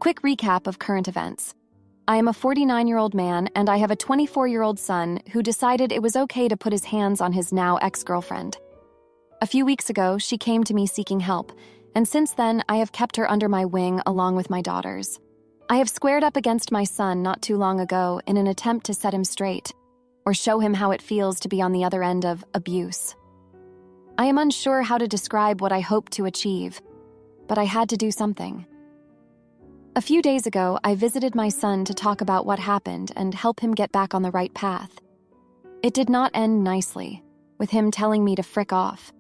quick recap of current events. I am a 49-year-old man, and I have a 24-year-old son who decided it was okay to put his hands on his now ex-girlfriend. A few weeks ago, she came to me seeking help, and since then, I have kept her under my wing along with my daughters. I have squared up against my son not too long ago in an attempt to set him straight, or show him how it feels to be on the other end of abuse. I am unsure how to describe what I hope to achieve, but I had to do something. A few days ago, I visited my son to talk about what happened and help him get back on the right path. It did not end nicely, with him telling me to frick off.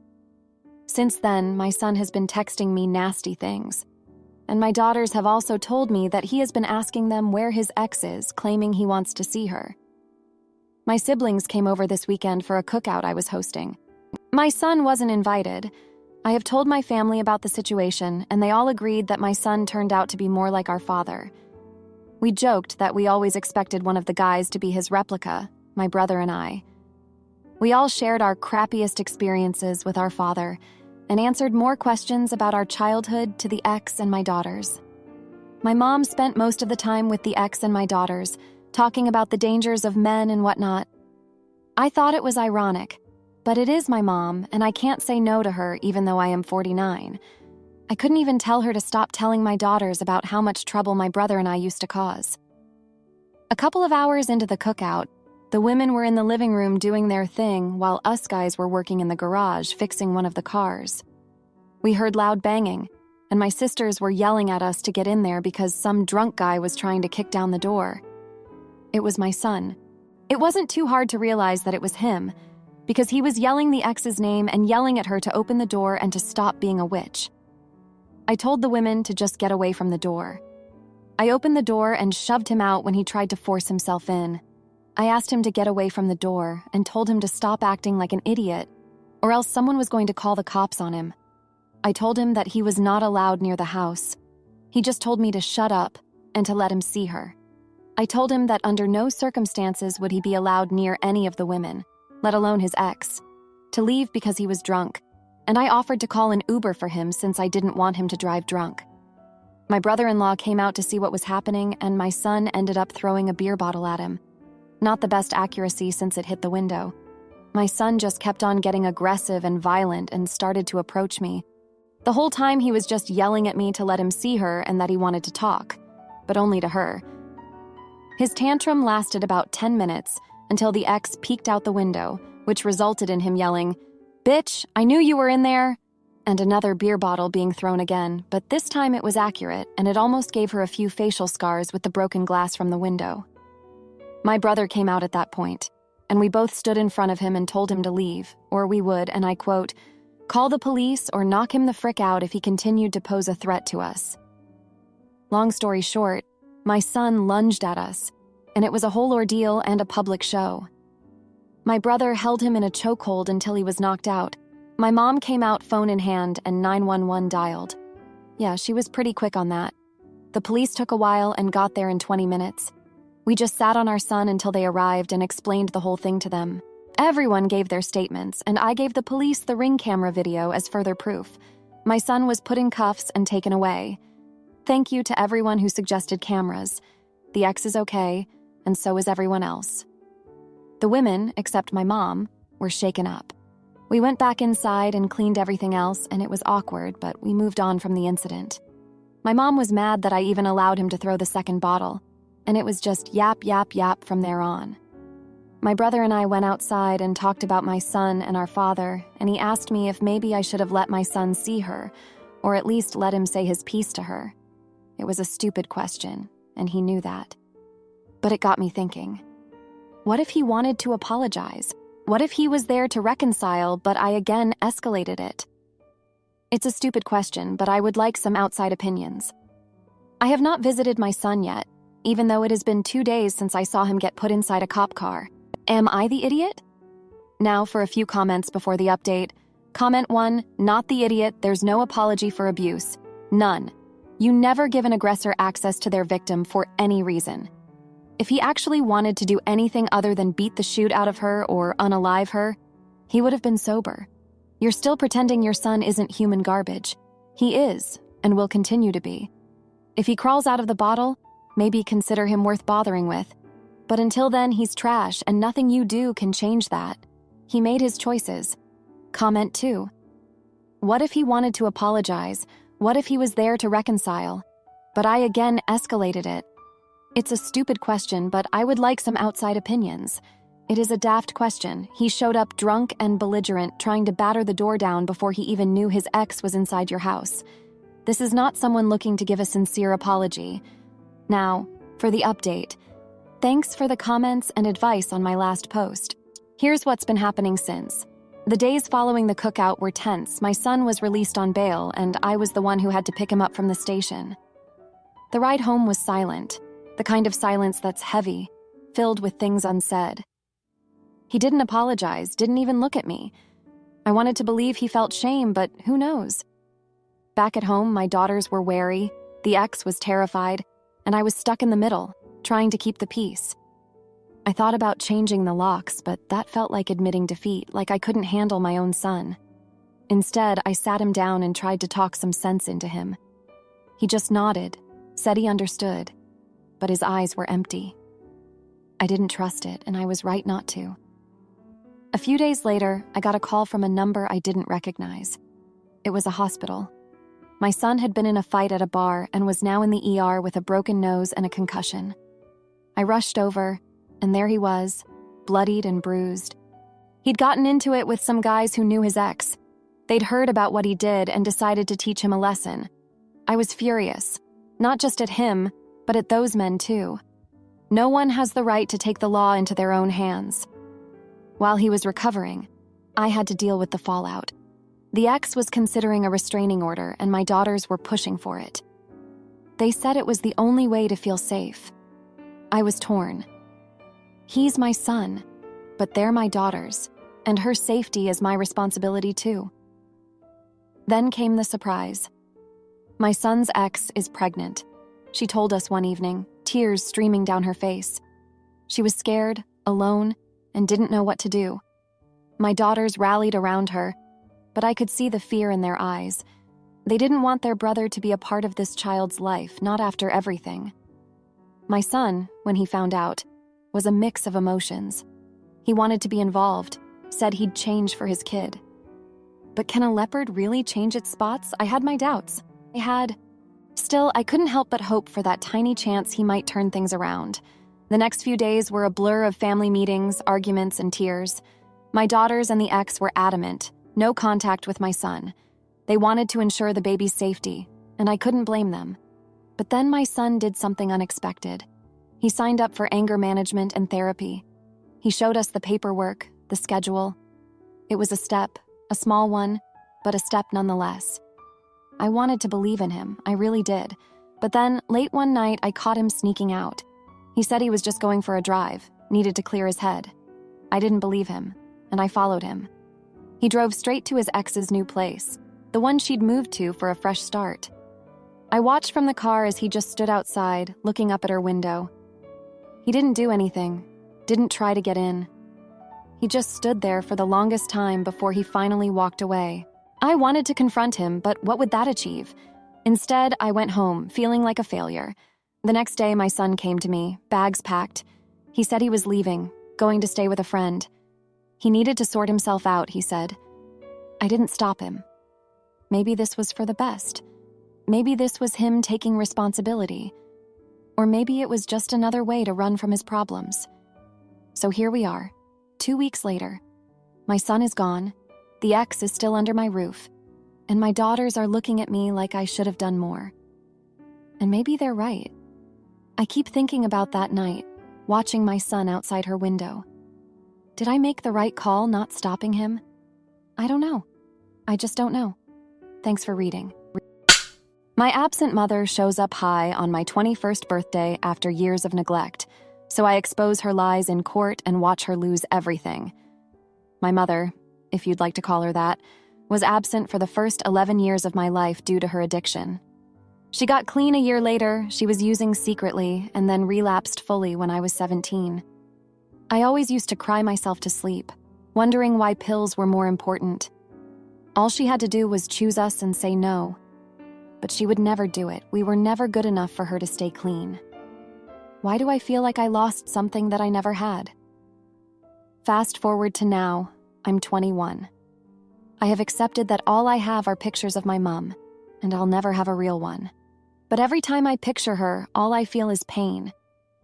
Since then, my son has been texting me nasty things, and my daughters have also told me that he has been asking them where his ex is, claiming he wants to see her. My siblings came over this weekend for a cookout I was hosting. My son wasn't invited. I have told my family about the situation, and they all agreed that my son turned out to be more like our father. We joked that we always expected one of the guys to be his replica, my brother and I. We all shared our crappiest experiences with our father and answered more questions about our childhood to the ex and my daughters. My mom spent most of the time with the ex and my daughters, talking about the dangers of men and whatnot. I thought it was ironic, but it is my mom, and I can't say no to her even though I am 49. I couldn't even tell her to stop telling my daughters about how much trouble my brother and I used to cause. A couple of hours into the cookout, the women were in the living room doing their thing while us guys were working in the garage fixing one of the cars. We heard loud banging, and my sisters were yelling at us to get in there because some drunk guy was trying to kick down the door. It was my son. It wasn't too hard to realize that it was him, because he was yelling the ex's name and yelling at her to open the door and to stop being a witch. I told the women to just get away from the door. I opened the door and shoved him out when he tried to force himself in. I asked him to get away from the door and told him to stop acting like an idiot, or else someone was going to call the cops on him. I told him that he was not allowed near the house. He just told me to shut up and to let him see her. I told him that under no circumstances would he be allowed near any of the women, let alone his ex, to leave because he was drunk, and I offered to call an Uber for him since I didn't want him to drive drunk. My brother-in-law came out to see what was happening, and my son ended up throwing a beer bottle at him. Not the best accuracy since it hit the window. My son just kept on getting aggressive and violent and started to approach me. The whole time he was just yelling at me to let him see her and that he wanted to talk, but only to her. His tantrum lasted about 10 minutes, until the ex peeked out the window, which resulted in him yelling, "Bitch, I knew you were in there," and another beer bottle being thrown again, but this time it was accurate, and it almost gave her a few facial scars with the broken glass from the window. My brother came out at that point, and we both stood in front of him and told him to leave, or we would, and I quote, "call the police or knock him the frick out if he continued to pose a threat to us." Long story short, my son lunged at us, and it was a whole ordeal and a public show. My brother held him in a chokehold until he was knocked out. My mom came out phone in hand and 911 dialed. Yeah, she was pretty quick on that. The police took a while and got there in 20 minutes. We just sat on our son until they arrived and explained the whole thing to them. Everyone gave their statements, and I gave the police the Ring camera video as further proof. My son was put in cuffs and taken away. Thank you to everyone who suggested cameras. The ex is okay, and so is everyone else. The women, except my mom, were shaken up. We went back inside and cleaned everything else, and it was awkward, but we moved on from the incident. My mom was mad that I even allowed him to throw the second bottle, and it was just yap, yap, yap from there on. My brother and I went outside and talked about my son and our father, and he asked me if maybe I should have let my son see her, or at least let him say his piece to her. It was a stupid question, and he knew that. But it got me thinking. What if he wanted to apologize? What if he was there to reconcile, but I again escalated it? It's a stupid question, but I would like some outside opinions. I have not visited my son yet, even though it has been 2 days since I saw him get put inside a cop car. Am I the idiot? Now for a few comments before the update. Comment 1, not the idiot, there's no apology for abuse. None. You never give an aggressor access to their victim for any reason. If he actually wanted to do anything other than beat the shoot out of her or unalive her, he would have been sober. You're still pretending your son isn't human garbage. He is, and will continue to be. If he crawls out of the bottle, maybe consider him worth bothering with. But until then, he's trash, and nothing you do can change that. He made his choices. Comment 2. What if he wanted to apologize? What if he was there to reconcile? But I again escalated it. It's a stupid question, but I would like some outside opinions. It is a daft question. He showed up drunk and belligerent, trying to batter the door down before he even knew his ex was inside your house. This is not someone looking to give a sincere apology. Now, for the update. Thanks for the comments and advice on my last post. Here's what's been happening since. The days following the cookout were tense. My son was released on bail, and I was the one who had to pick him up from the station. The ride home was silent, the kind of silence that's heavy, filled with things unsaid. He didn't apologize, didn't even look at me. I wanted to believe he felt shame, but who knows? Back at home, my daughters were wary, the ex was terrified, and I was stuck in the middle, trying to keep the peace. I thought about changing the locks, but that felt like admitting defeat, like I couldn't handle my own son. Instead, I sat him down and tried to talk some sense into him. He just nodded, said he understood, but his eyes were empty. I didn't trust it, and I was right not to. A few days later, I got a call from a number I didn't recognize. It was a hospital. My son had been in a fight at a bar and was now in the ER with a broken nose and a concussion. I rushed over, and there he was, bloodied and bruised. He'd gotten into it with some guys who knew his ex. They'd heard about what he did and decided to teach him a lesson. I was furious, not just at him, but at those men too. No one has the right to take the law into their own hands. While he was recovering, I had to deal with the fallout. The ex was considering a restraining order, and my daughters were pushing for it. They said it was the only way to feel safe. I was torn. He's my son, but they're my daughters, and her safety is my responsibility too. Then came the surprise. My son's ex is pregnant. She told us one evening, tears streaming down her face. She was scared, alone, and didn't know what to do. My daughters rallied around her, but I could see the fear in their eyes. They didn't want their brother to be a part of this child's life, not after everything. My son, when he found out, was a mix of emotions. He wanted to be involved, said he'd change for his kid. But can a leopard really change its spots? I had my doubts. Still, I couldn't help but hope for that tiny chance he might turn things around. The next few days were a blur of family meetings, arguments, and tears. My daughters and the ex were adamant, no contact with my son. They wanted to ensure the baby's safety, and I couldn't blame them. But then my son did something unexpected. He signed up for anger management and therapy. He showed us the paperwork, the schedule. It was a step, a small one, but a step nonetheless. I wanted to believe in him, I really did. But then, late one night, I caught him sneaking out. He said he was just going for a drive, needed to clear his head. I didn't believe him, and I followed him. He drove straight to his ex's new place, the one she'd moved to for a fresh start. I watched from the car as he just stood outside, looking up at her window. He didn't do anything, didn't try to get in. He just stood there for the longest time before he finally walked away. I wanted to confront him, but what would that achieve? Instead, I went home, feeling like a failure. The next day, my son came to me, bags packed. He said he was leaving, going to stay with a friend. He needed to sort himself out, he said. I didn't stop him. Maybe this was for the best. Maybe this was him taking responsibility. Or maybe it was just another way to run from his problems. So here we are, 2 weeks later. My son is gone, the ex is still under my roof, and my daughters are looking at me like I should have done more. And maybe they're right. I keep thinking about that night, watching my son outside her window. Did I make the right call not stopping him? I don't know. I just don't know. Thanks for reading. My absent mother shows up high on my 21st birthday after years of neglect, so I expose her lies in court and watch her lose everything. My mother, if you'd like to call her that, was absent for the first 11 years of my life due to her addiction. She got clean a year later, she was using secretly, and then relapsed fully when I was 17. I always used to cry myself to sleep, wondering why pills were more important. All she had to do was choose us and say no. But she would never do it. We were never good enough for her to stay clean. Why do I feel like I lost something that I never had? Fast forward to now, I'm 21. I have accepted that all I have are pictures of my mom, and I'll never have a real one. But every time I picture her, all I feel is pain.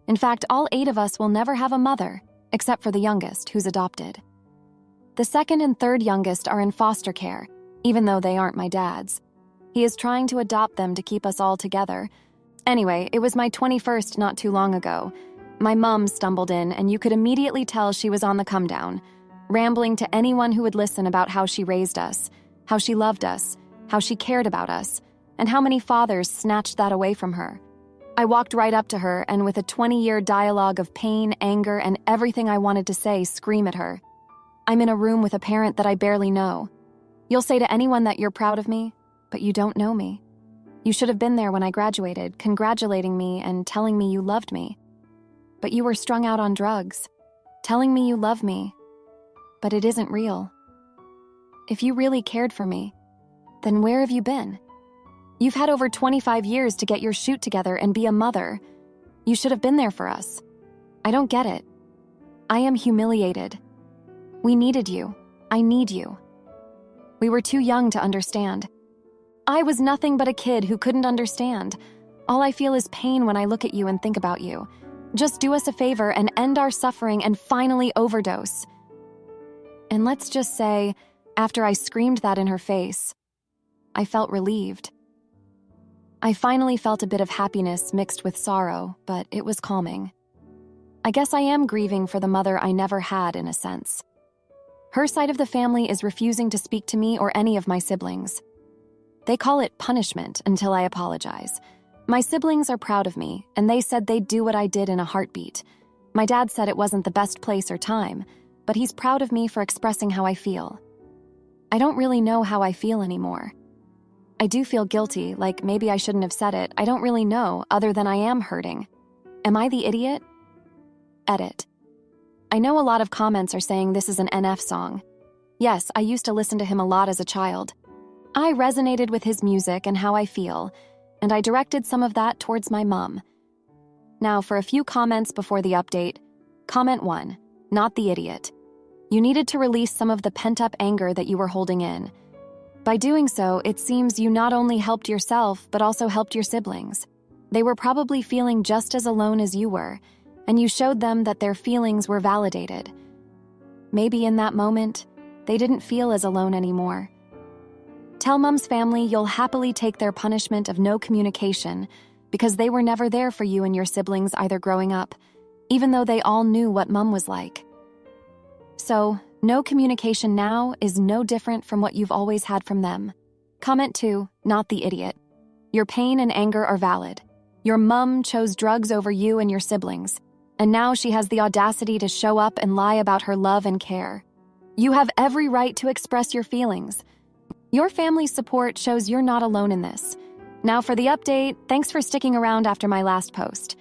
In fact, all 8 of us will never have a mother, except for the youngest, who's adopted. The second and third youngest are in foster care, even though they aren't my dad's. He is trying to adopt them to keep us all together. Anyway, it was my 21st not too long ago. My mom stumbled in, and you could immediately tell she was on the come down, rambling to anyone who would listen about how she raised us, how she loved us, how she cared about us, and how many fathers snatched that away from her. I walked right up to her and with a 20-year dialogue of pain, anger, and everything I wanted to say, scream at her. I'm in a room with a parent that I barely know. You'll say to anyone that you're proud of me, but you don't know me. You should have been there when I graduated, congratulating me and telling me you loved me. But you were strung out on drugs, telling me you love me. But it isn't real. If you really cared for me, then where have you been? You've had over 25 years to get your shoot together and be a mother. You should have been there for us. I don't get it. I am humiliated. We needed you. I need you. We were too young to understand. I was nothing but a kid who couldn't understand. All I feel is pain when I look at you and think about you. Just do us a favor and end our suffering and finally overdose. And let's just say, after I screamed that in her face, I felt relieved. I finally felt a bit of happiness mixed with sorrow, but it was calming. I guess I am grieving for the mother I never had, in a sense. Her side of the family is refusing to speak to me or any of my siblings. They call it punishment until I apologize. My siblings are proud of me, and they said they'd do what I did in a heartbeat. My dad said it wasn't the best place or time, but he's proud of me for expressing how I feel. I don't really know how I feel anymore. I do feel guilty, like maybe I shouldn't have said it. I don't really know, other than I am hurting. Am I the idiot? Edit. I know a lot of comments are saying this is an NF song. Yes, I used to listen to him a lot as a child. I resonated with his music and how I feel, and I directed some of that towards my mom. Now, for a few comments before the update. Comment 1, not the idiot. You needed to release some of the pent-up anger that you were holding in. By doing so, it seems you not only helped yourself, but also helped your siblings. They were probably feeling just as alone as you were, and you showed them that their feelings were validated. Maybe in that moment, they didn't feel as alone anymore. Tell Mom's family you'll happily take their punishment of no communication because they were never there for you and your siblings either growing up, even though they all knew what Mom was like. So, no communication now is no different from what you've always had from them. Comment 2, not the idiot. Your pain and anger are valid. Your mom chose drugs over you and your siblings, and now she has the audacity to show up and lie about her love and care. You have every right to express your feelings. Your family's support shows you're not alone in this. Now for the update, thanks for sticking around after my last post.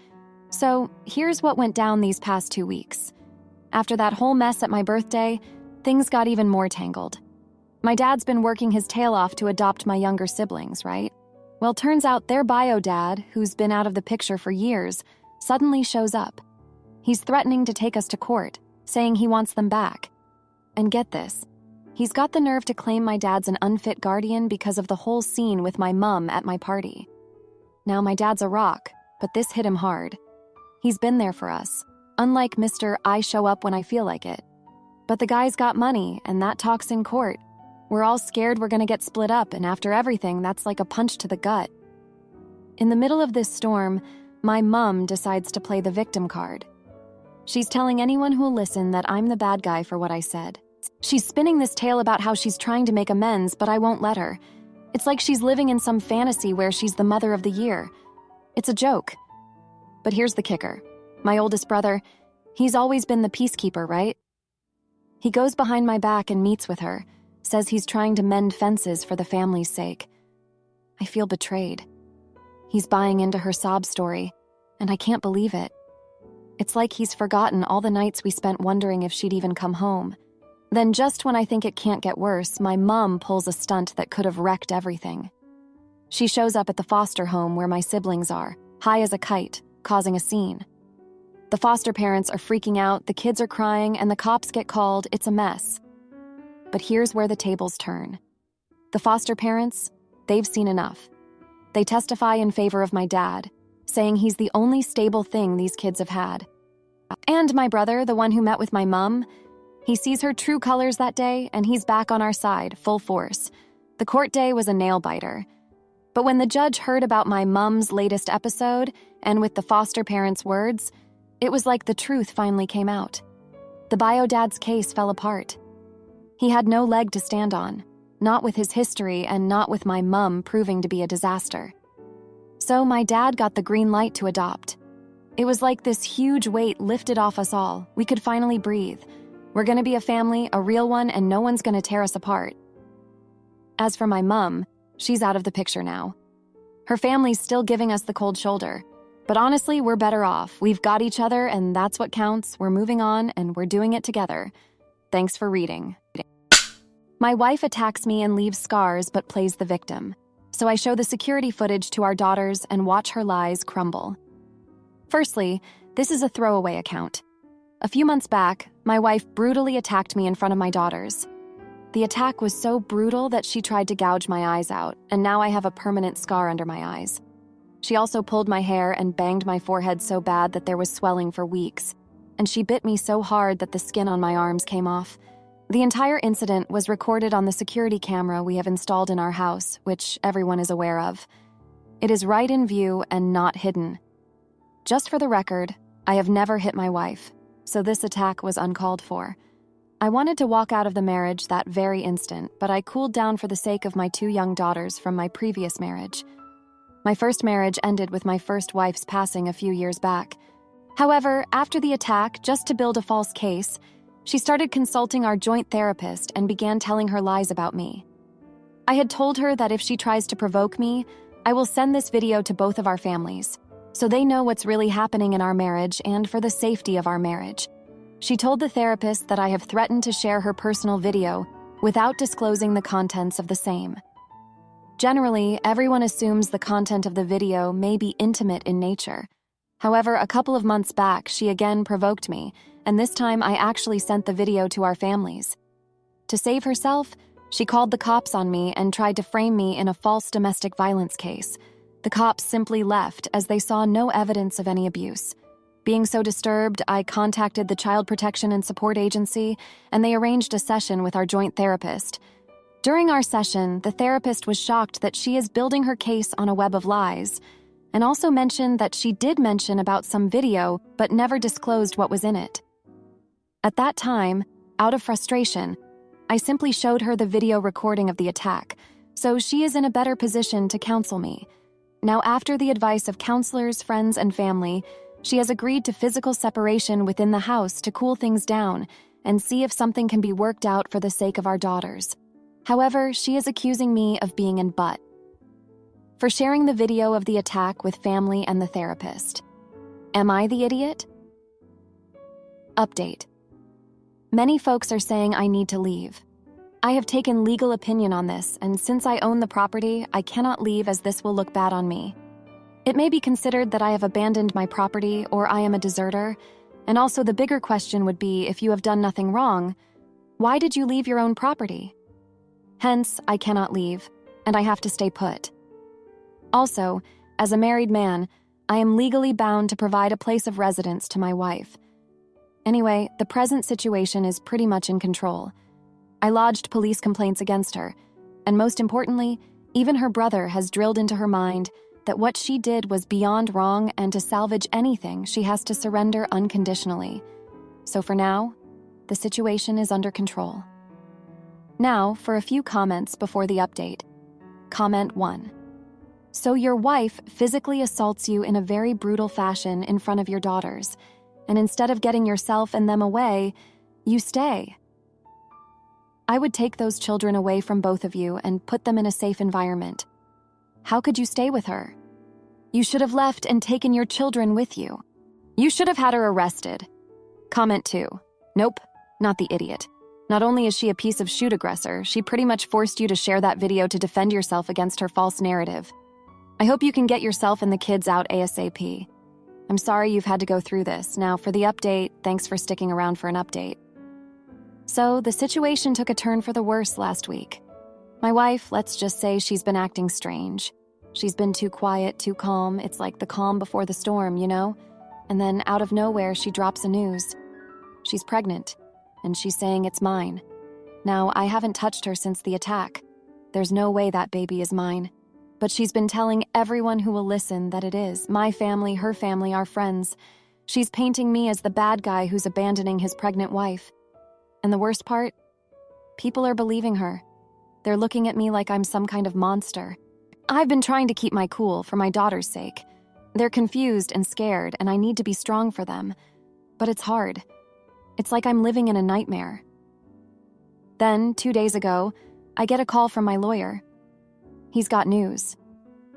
So, here's what went down these past 2 weeks. After that whole mess at my birthday, things got even more tangled. My dad's been working his tail off to adopt my younger siblings, right? Well, turns out their bio dad, who's been out of the picture for years, suddenly shows up. He's threatening to take us to court, saying he wants them back. And get this, he's got the nerve to claim my dad's an unfit guardian because of the whole scene with my mom at my party. Now, my dad's a rock, but this hit him hard. He's been there for us, unlike Mr. I show up when I feel like it. But the guy's got money, and that talks in court. We're all scared we're gonna get split up, and after everything, that's like a punch to the gut. In the middle of this storm, my mom decides to play the victim card. She's telling anyone who'll listen that I'm the bad guy for what I said. She's spinning this tale about how she's trying to make amends, but I won't let her. It's like she's living in some fantasy where she's the mother of the year. It's a joke. But here's the kicker. My oldest brother, he's always been the peacekeeper, right? He goes behind my back and meets with her, says he's trying to mend fences for the family's sake. I feel betrayed. He's buying into her sob story, and I can't believe it. It's like he's forgotten all the nights we spent wondering if she'd even come home. Then just when I think it can't get worse, my mom pulls a stunt that could have wrecked everything. She shows up at the foster home where my siblings are, high as a kite, causing a scene. The foster parents are freaking out, the kids are crying, and the cops get called. It's a mess. But here's where the tables turn. The foster parents, they've seen enough. They testify in favor of my dad, saying he's the only stable thing these kids have had. And my brother, the one who met with my mom, he sees her true colors that day, and he's back on our side, full force. The court day was a nail-biter. But when the judge heard about my mom's latest episode, and with the foster parents' words, it was like the truth finally came out. The bio dad's case fell apart. He had no leg to stand on, not with his history and not with my mom proving to be a disaster. So my dad got the green light to adopt. It was like this huge weight lifted off us all. We could finally breathe. We're going to be a family, a real one, and no one's going to tear us apart. As for my mom, she's out of the picture now. Her family's still giving us the cold shoulder. But honestly, we're better off. We've got each other, and that's what counts. We're moving on, and we're doing it together. Thanks for reading. My wife attacks me and leaves scars but plays the victim. So I show the security footage to our daughters and watch her lies crumble. Firstly, this is a throwaway account. A few months back, my wife brutally attacked me in front of my daughters. The attack was so brutal that she tried to gouge my eyes out, and now I have a permanent scar under my eyes. She also pulled my hair and banged my forehead so bad that there was swelling for weeks, and she bit me so hard that the skin on my arms came off. The entire incident was recorded on the security camera we have installed in our house, which everyone is aware of. It is right in view and not hidden. Just for the record, I have never hit my wife, so this attack was uncalled for. I wanted to walk out of the marriage that very instant, but I cooled down for the sake of my 2 young daughters from my previous marriage. My first marriage ended with my first wife's passing a few years back. However, after the attack, just to build a false case, she started consulting our joint therapist and began telling her lies about me. I had told her that if she tries to provoke me, I will send this video to both of our families, so they know what's really happening in our marriage and for the safety of our marriage. She told the therapist that I have threatened to share her personal video without disclosing the contents of the same. Generally, everyone assumes the content of the video may be intimate in nature. However, a couple of months back, she again provoked me, and this time I actually sent the video to our families. To save herself, she called the cops on me and tried to frame me in a false domestic violence case. The cops simply left as they saw no evidence of any abuse. Being so disturbed, I contacted the Child Protection and Support Agency, and they arranged a session with our joint therapist. During our session, the therapist was shocked that she is building her case on a web of lies, and also mentioned that she did mention about some video but never disclosed what was in it. At that time, out of frustration, I simply showed her the video recording of the attack, so she is in a better position to counsel me. Now, after the advice of counselors, friends, and family, she has agreed to physical separation within the house to cool things down and see if something can be worked out for the sake of our daughters. However, she is accusing me of being in butt for sharing the video of the attack with family and the therapist. Am I the idiot? Update. Many folks are saying I need to leave. I have taken legal opinion on this, and since I own the property, I cannot leave as this will look bad on me. It may be considered that I have abandoned my property or I am a deserter, and also the bigger question would be, if you have done nothing wrong, why did you leave your own property? Hence, I cannot leave, and I have to stay put. Also, as a married man, I am legally bound to provide a place of residence to my wife. Anyway, the present situation is pretty much in control. I lodged police complaints against her, and most importantly, even her brother has drilled into her mind that what she did was beyond wrong, and to salvage anything, she has to surrender unconditionally. So for now, the situation is under control. Now, for a few comments before the update. Comment 1. So your wife physically assaults you in a very brutal fashion in front of your daughters, and instead of getting yourself and them away, you stay. I would take those children away from both of you and put them in a safe environment. How could you stay with her? You should have left and taken your children with you. You should have had her arrested. Comment 2. Nope, not the idiot. Not only is she a piece of shoot aggressor, she pretty much forced you to share that video to defend yourself against her false narrative. I hope you can get yourself and the kids out ASAP. I'm sorry you've had to go through this. Now, for the update, thanks for sticking around for an update. So, the situation took a turn for the worse last week. My wife, let's just say she's been acting strange. She's been too quiet, too calm. It's like the calm before the storm, you know? And then, out of nowhere, she drops a news. She's pregnant, and she's saying it's mine. Now, I haven't touched her since the attack. There's no way that baby is mine. But she's been telling everyone who will listen that it is. My family, her family, our friends. She's painting me as the bad guy who's abandoning his pregnant wife. And the worst part? People are believing her. They're looking at me like I'm some kind of monster. I've been trying to keep my cool for my daughter's sake. They're confused and scared, and I need to be strong for them. But it's hard. It's like I'm living in a nightmare. Then, 2 days ago, I get a call from my lawyer. He's got news.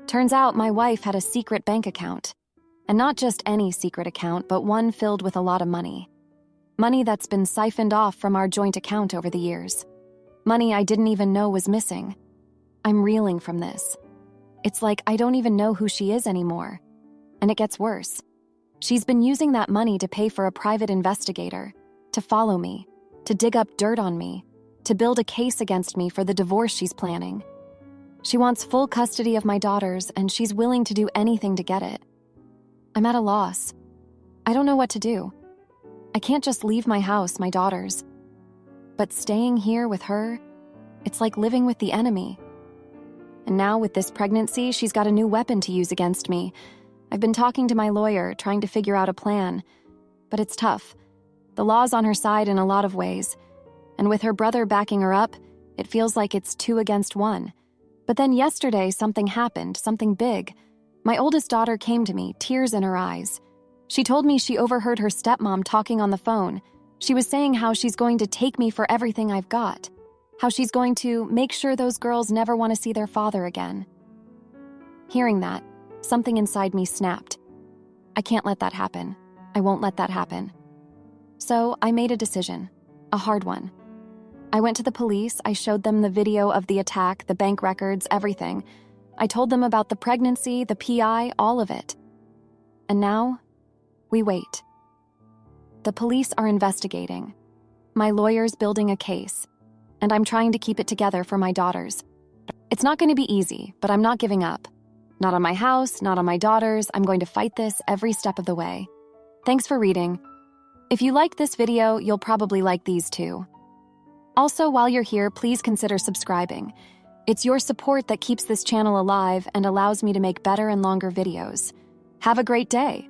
Turns out my wife had a secret bank account. And not just any secret account, but one filled with a lot of money. Money that's been siphoned off from our joint account over the years. Money I didn't even know was missing. I'm reeling from this. It's like I don't even know who she is anymore. And it gets worse. She's been using that money to pay for a private investigator, to follow me, to dig up dirt on me, to build a case against me for the divorce she's planning. She wants full custody of my daughters, and she's willing to do anything to get it. I'm at a loss. I don't know what to do. I can't just leave my house, my daughters. But staying here with her, it's like living with the enemy. And now with this pregnancy, she's got a new weapon to use against me. I've been talking to my lawyer, trying to figure out a plan. But it's tough. The law's on her side in a lot of ways. And with her brother backing her up, it feels like it's 2 against 1. But then yesterday, something happened, something big. My oldest daughter came to me, tears in her eyes. She told me she overheard her stepmom talking on the phone. She was saying how she's going to take me for everything I've got. How she's going to make sure those girls never want to see their father again. Hearing that, something inside me snapped. I can't let that happen. I won't let that happen. So I made a decision, a hard one. I went to the police, I showed them the video of the attack, the bank records, everything. I told them about the pregnancy, the PI, all of it. And now, we wait. The police are investigating. My lawyer's building a case. And I'm trying to keep it together for my daughters. It's not going to be easy, but I'm not giving up. Not on my house, not on my daughters. I'm going to fight this every step of the way. Thanks for reading. If you liked this video, you'll probably like these too. Also, while you're here, please consider subscribing. It's your support that keeps this channel alive and allows me to make better and longer videos. Have a great day.